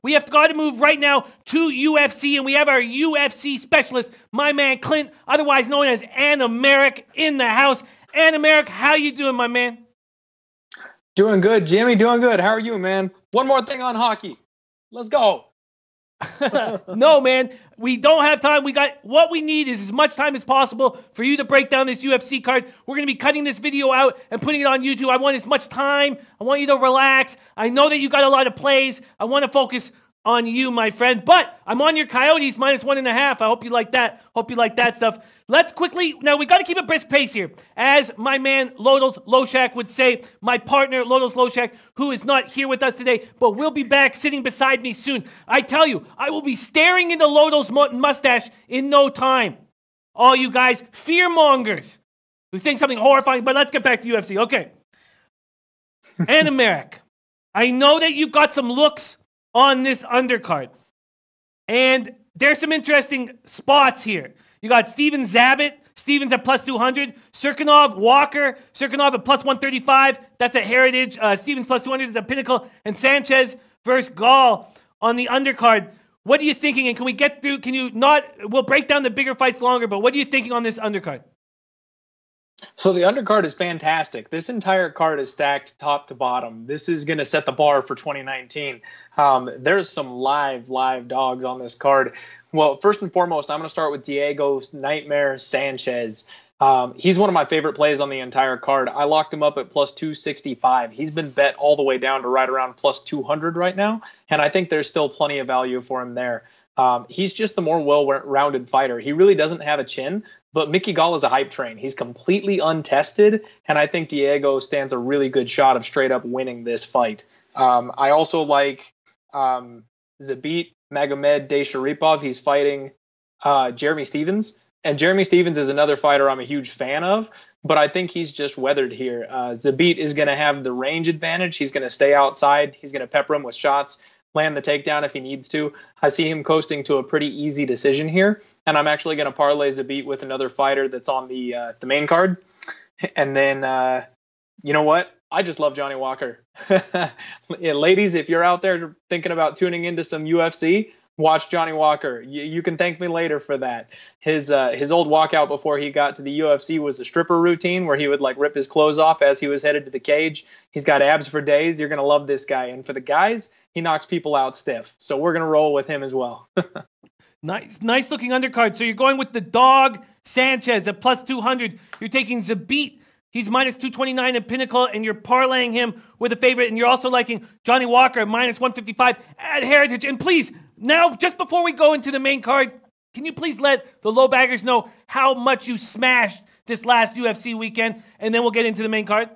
We have got to move right now to UFC, and we have our UFC specialist, my man Clint, otherwise known as Animarak, in the house. Animarak, how you doing, my man? Doing good, Jimmy. Doing good. How are you, man? One more thing on hockey. Let's go. No, man, we don't have time. What we need is as much time as possible for you to break down this UFC card. We're going to be cutting this video out and putting it on YouTube. I want as much time. I want you to relax. I know that you got a lot of plays. I want to focus on you, my friend. But I'm on your Coyotes -1.5. I hope you like that. Hope you like that stuff. Let's quickly, now we got to keep a brisk pace here. As my man Lodos Loshak would say, my partner Lodos Loshak, who is not here with us today, but will be back sitting beside me soon. I tell you, I will be staring into Lodos' mustache in no time. All you guys, fearmongers, who think something horrifying, but let's get back to UFC. Okay. Animarak, I know that you've got some looks on this undercard. And there's some interesting spots here. You got Steven Zabit. Stevens at +200. Serkinov, Walker. Serkinov at +135. That's at Heritage. Stevens +200 is at Pinnacle. And Sanchez versus Gall on the undercard. What are you thinking? And can we get through? Can you not? We'll break down the bigger fights longer, but what are you thinking on this undercard? So the undercard is fantastic. This entire card is stacked top to bottom. This is going to set the bar for 2019. There's some live dogs on this card. Well, first and foremost, I'm going to start with Diego Nightmare Sanchez. He's one of my favorite plays on the entire card. I locked him up at +265. He's been bet all the way down to right around +200 right now, and I think there's still plenty of value for him there. He's just the more well-rounded fighter. He really doesn't have a chin, but Mickey Gall is a hype train. He's completely untested, and I think Diego stands a really good shot of straight up winning this fight. I also like Zabit Magomed Desharipov. He's fighting Jeremy Stevens, and Jeremy Stevens is another fighter I'm a huge fan of, but I think he's just weathered here. Zabit is going to have the range advantage. He's going to stay outside. He's going to pepper him with shots, land the takedown if he needs to. I see him coasting to a pretty easy decision here, and I'm actually going to parlay Zabit with another fighter that's on the main card. And then, you know what? I just love Johnny Walker. Yeah, ladies, if you're out there thinking about tuning into some UFC, watch Johnny Walker. You can thank me later for that. His old walkout before he got to the UFC was a stripper routine where he would like rip his clothes off as he was headed to the cage. He's got abs for days. You're going to love this guy. And for the guys, he knocks people out stiff. So we're going to roll with him as well. Nice looking undercard. So you're going with the dog Sanchez at +200. You're taking Zabit. He's -229 at Pinnacle, and you're parlaying him with a favorite, and you're also liking Johnny Walker at -155 at Heritage. And please, now, just before we go into the main card, can you please let the low baggers know how much you smashed this last UFC weekend, and then we'll get into the main card?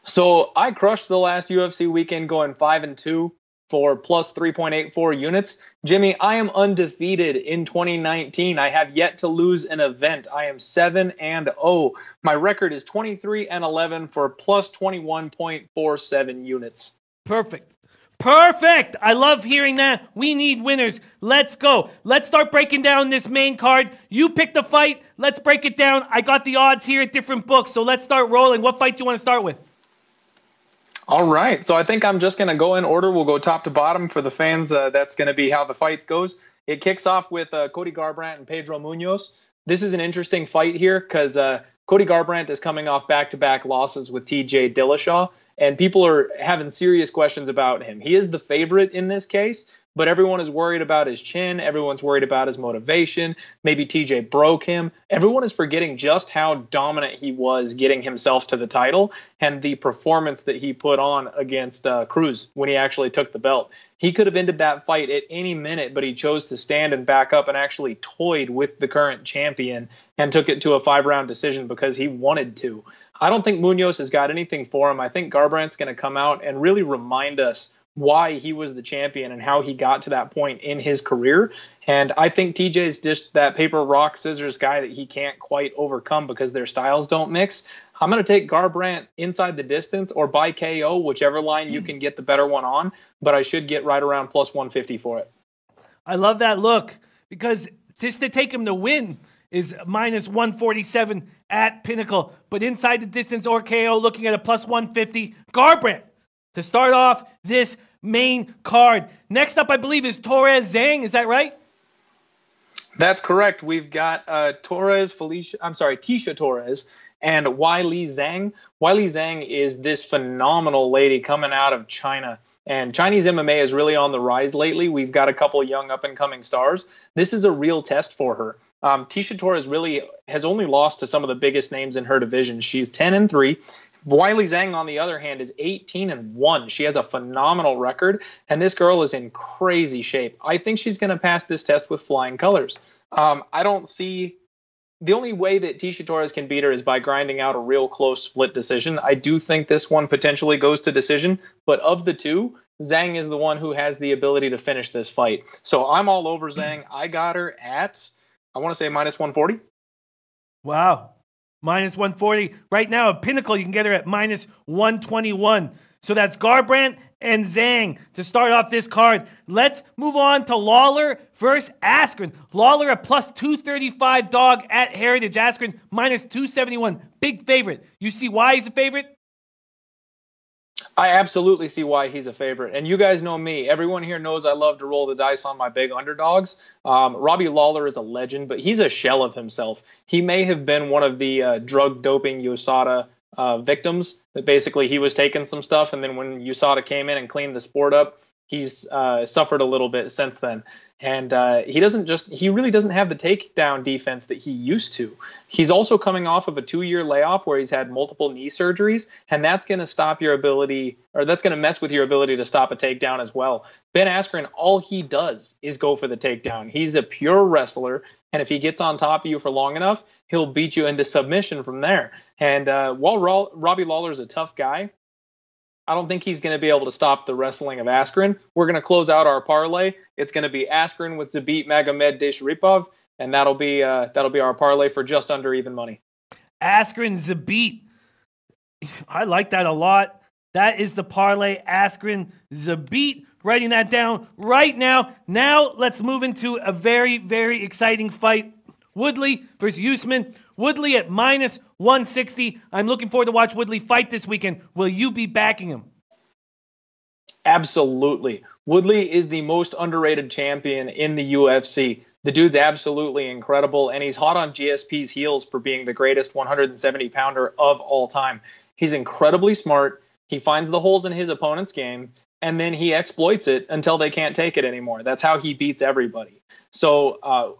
So I crushed the last UFC weekend going 5-2 for +3.84 units. Jimmy, I am undefeated in 2019. I have yet to lose an event. I am 7-0. My record is 23-11 for +21.47 units. Perfect. Perfect. I love hearing that. We need winners. Let's go. Let's start breaking down this main card. You pick the fight. Let's break it down. I got the odds here at different books, so let's start rolling. What fight do you want to start with? All right, so I think I'm just going to go in order. We'll go top to bottom for the fans. That's going to be how the fights goes. It kicks off with Cody Garbrandt and Pedro Munoz. This is an interesting fight here because Cody Garbrandt is coming off back-to-back losses with TJ Dillashaw, and people are having serious questions about him. He is the favorite in this case, but everyone is worried about his chin. Everyone's worried about his motivation. Maybe TJ broke him. Everyone is forgetting just how dominant he was getting himself to the title and the performance that he put on against Cruz when he actually took the belt. He could have ended that fight at any minute, but he chose to stand and back up and actually toyed with the current champion and took it to a 5-round decision because he wanted to. I don't think Munoz has got anything for him. I think Garbrandt's going to come out and really remind us why he was the champion and how he got to that point in his career. And I think TJ's just that paper, rock, scissors guy that he can't quite overcome because their styles don't mix. I'm going to take Garbrandt inside the distance or by KO, whichever line you can get the better one on, but I should get right around +150 for it. I love that look because just to take him to win is -147 at Pinnacle, but inside the distance or KO looking at a +150. Garbrandt to start off this main card. Next up, I believe, is Torres Zhang. Is that right? That's correct. We've got Tisha Torres and Weili Zhang. Weili Zhang is this phenomenal lady coming out of China. And Chinese MMA is really on the rise lately. We've got a couple of young up-and-coming stars. This is a real test for her. Tisha Torres really has only lost to some of the biggest names in her division. She's 10-3. Weili Zhang, on the other hand, is 18-1. She has a phenomenal record, and this girl is in crazy shape. I think she's going to pass this test with flying colors. I don't see the only way that Tisha Torres can beat her is by grinding out a real close split decision. I do think this one potentially goes to decision, but of the two, Zhang is the one who has the ability to finish this fight. So I'm all over Zhang. I got her at, I want to say, minus 140. Wow. Minus 140. Right now, at Pinnacle, you can get her at minus 121. So that's Garbrandt and Zhang to start off this card. Let's move on to Lawler versus Askren. Lawler a plus 235 dog at Heritage. Askren minus 271. Big favorite. You see why he's a favorite? I absolutely see why he's a favorite. And you guys know me. Everyone here knows I love to roll the dice on my big underdogs. Robbie Lawler is a legend, but he's a shell of himself. He may have been one of the drug doping USADA victims, that basically he was taking some stuff, and then when USADA came in and cleaned the sport up, he's suffered a little bit since then. And he really doesn't have the takedown defense that he used to. He's also coming off of a 2-year layoff where he's had multiple knee surgeries, and that's going to stop your ability, or that's going to mess with your ability to stop a takedown as well. Ben Askren, all he does is go for the takedown. He's a pure wrestler, and if he gets on top of you for long enough, he'll beat you into submission from there. And while Robbie Lawler is a tough guy, I don't think he's going to be able to stop the wrestling of Askren. We're going to close out our parlay. It's going to be Askren with Zabit Magomed Desharipov, and that'll be our parlay for just under even money. Askren Zabit. I like that a lot. That is the parlay. Askren Zabit. Writing that down right now. Now let's move into a very, very exciting fight. Woodley versus Usman. Woodley at minus 160. I'm looking forward to watch Woodley fight this weekend. Will you be backing him? Absolutely. Woodley is the most underrated champion in the UFC. The dude's absolutely incredible, and he's hot on GSP's heels for being the greatest 170-pounder of all time. He's incredibly smart. He finds the holes in his opponent's game, and then he exploits it until they can't take it anymore. That's how he beats everybody. So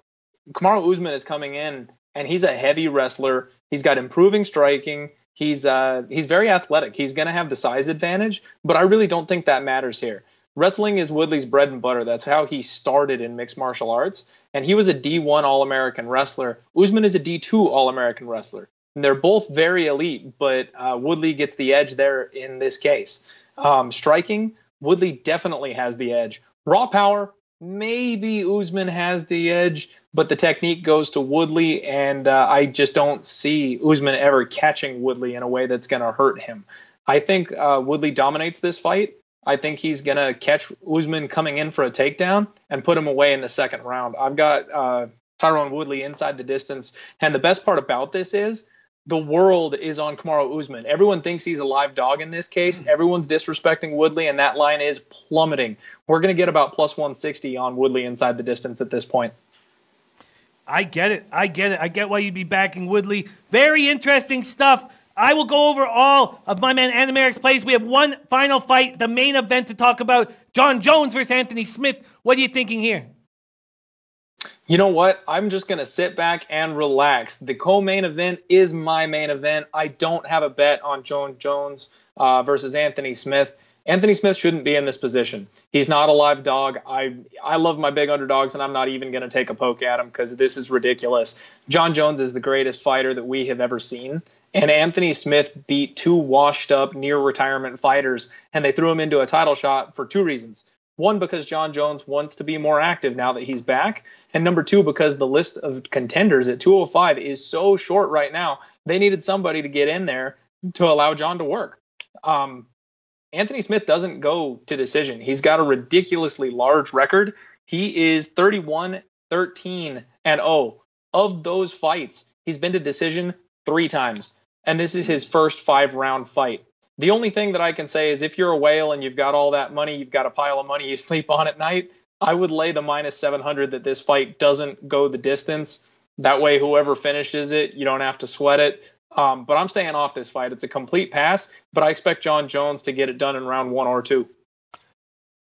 Kamaru Usman is coming in, and he's a heavy wrestler. He's got improving striking. He's very athletic. He's going to have the size advantage, but I really don't think that matters here. Wrestling is Woodley's bread and butter. That's how he started in mixed martial arts, and he was a D1 All-American wrestler. Usman is a D2 All-American wrestler. And they're both very elite, but Woodley gets the edge there in this case. Striking, Woodley definitely has the edge. Raw power, maybe Usman has the edge, but the technique goes to Woodley, and I just don't see Usman ever catching Woodley in a way that's going to hurt him. I think Woodley dominates this fight. I think he's going to catch Usman coming in for a takedown and put him away in the second round. I've got Tyron Woodley inside the distance, and the best part about this is the world is on Kamaru Usman. Everyone thinks he's a live dog in this case. Everyone's disrespecting Woodley, and that line is plummeting. We're going to get about plus 160 on Woodley inside the distance at this point. I get it. I get why you'd be backing Woodley. Very interesting stuff. I will go over all of my man Animarak's plays. We have one final fight, the main event to talk about. Jon Jones versus Anthony Smith. What are you thinking here? You know what? I'm just going to sit back and relax. The co-main event is my main event. I don't have a bet on Jon Jones versus Anthony Smith. Anthony Smith shouldn't be in this position. He's not a live dog. I love my big underdogs, and I'm not even going to take a poke at him because this is ridiculous. Jon Jones is the greatest fighter that we have ever seen, and Anthony Smith beat two washed-up, near-retirement fighters, and they threw him into a title shot for two reasons. One, because Jon Jones wants to be more active now that he's back. And number two, because the list of contenders at 205 is so short right now, they needed somebody to get in there to allow Jon to work. Anthony Smith doesn't go to decision. He's got a ridiculously large record. He is 31-13-0. Of those fights, he's been to decision 3 times. And this is his first 5-round fight. The only thing that I can say is if you're a whale and you've got all that money, you've got a pile of money you sleep on at night, I would lay the minus 700 that this fight doesn't go the distance. That way, whoever finishes it, you don't have to sweat it. But I'm staying off this fight. It's a complete pass, but I expect Jon Jones to get it done in round 1 or 2.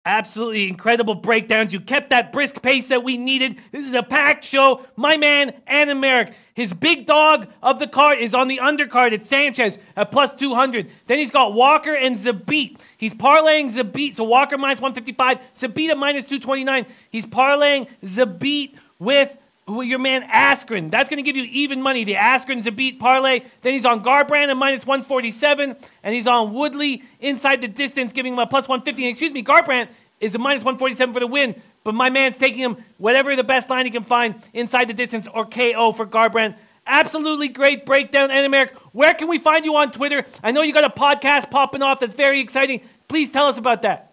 Absolutely incredible breakdowns. You kept that brisk pace that we needed. This is a packed show. My man, Animarak, his big dog of the card is on the undercard. It's Sanchez at plus 200. Then he's got Walker and Zabit. He's parlaying Zabit. So Walker minus 155, Zabit at minus 229. He's parlaying Zabit with your man Askren. That's going to give you even money. The Askren Zabit parlay. Then he's on Garbrandt at minus 147. And he's on Woodley inside the distance, giving him a plus 150. And excuse me, Garbrandt is a minus 147 for the win. But my man's taking him whatever the best line he can find inside the distance or KO for Garbrandt. Absolutely great breakdown, Animarak. Where can we find you on Twitter? I know you got a podcast popping off that's very exciting. Please tell us about that.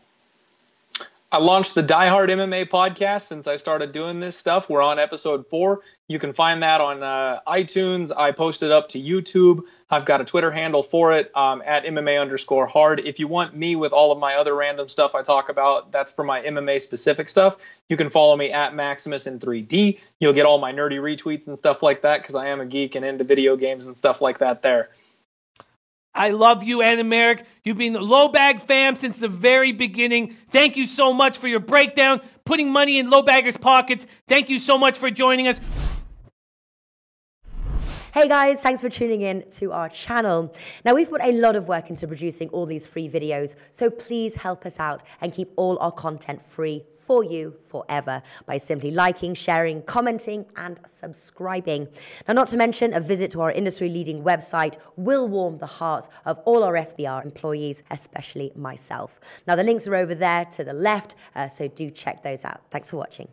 I launched the Die Hard MMA podcast since I started doing this stuff. We're on episode 4. You can find that on iTunes. I posted up to YouTube. I've got a Twitter handle for it at MMA_hard. If you want me with all of my other random stuff I talk about, that's for my MMA specific stuff. You can follow me at Maximus in 3D. You'll get all my nerdy retweets and stuff like that because I am a geek and into video games and stuff like that there. I love you, Animarak. You've been a LoBag fam since the very beginning. Thank you so much for your breakdown, putting money in LoBaggers' pockets. Thank you so much for joining us. Hey guys, thanks for tuning in to our channel. Now we've put a lot of work into producing all these free videos, so please help us out and keep all our content free for you forever by simply liking, sharing, commenting, and subscribing. Now, not to mention, a visit to our industry-leading website will warm the hearts of all our SBR employees, especially myself. Now, the links are over there to the left, so do check those out. Thanks for watching.